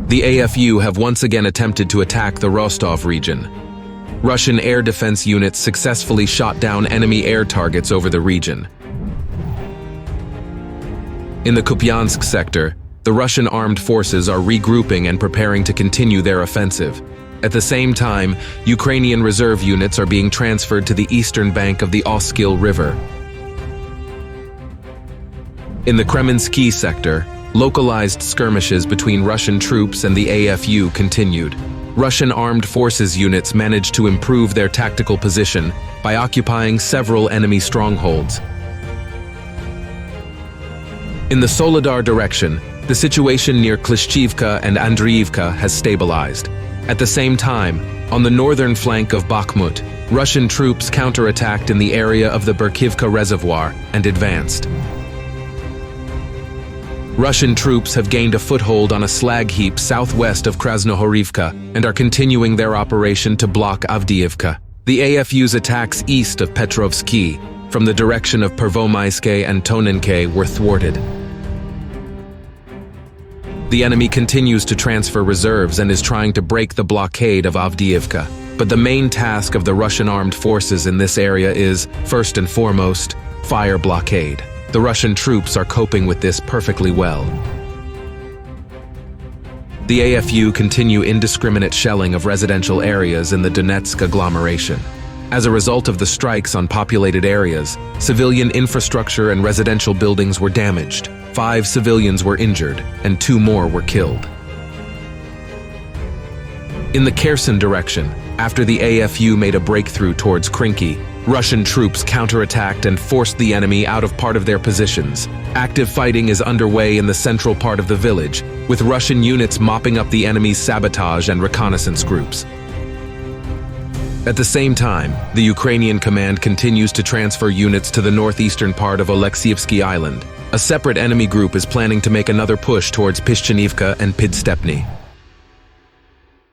The AFU have once again attempted to attack the Rostov region. Russian air defense units successfully shot down enemy air targets over the region. In the Kupiansk sector, the Russian armed forces are regrouping and preparing to continue their offensive. At the same time, Ukrainian reserve units are being transferred to the eastern bank of the 𝐒𝐤𝐫𝐚 River. In the Kremenski sector, localized skirmishes between Russian troops and the AFU continued. Russian armed forces units managed to improve their tactical position by occupying several enemy strongholds. In the Soledar direction, the situation near Klishchivka and Andriivka has stabilized. At the same time, on the northern flank of Bakhmut, Russian troops counterattacked in the area of the Berkivka Reservoir and advanced. Russian troops have gained a foothold on a slag heap southwest of Krasnohorivka and are continuing their operation to block Avdiivka. The AFU's attacks east of Petrovsky, from the direction of Pervomayske and Tonenke, were thwarted. The enemy continues to transfer reserves and is trying to break the blockade of Avdiivka. But the main task of the Russian armed forces in this area is, first and foremost, fire blockade. The Russian troops are coping with this perfectly well. The AFU continue indiscriminate shelling of residential areas in the Donetsk agglomeration. As a result of the strikes on populated areas, civilian infrastructure and residential buildings were damaged. 5 civilians were injured, and 2 more were killed. In the Kherson direction, after the AFU made a breakthrough towards Krinky, Russian troops counterattacked and forced the enemy out of part of their positions. Active fighting is underway in the central part of the village, with Russian units mopping up the enemy's sabotage and reconnaissance groups. At the same time, the Ukrainian command continues to transfer units to the northeastern part of Oleksievsky Island. A separate enemy group is planning to make another push towards Pishchenivka and Pidstepny.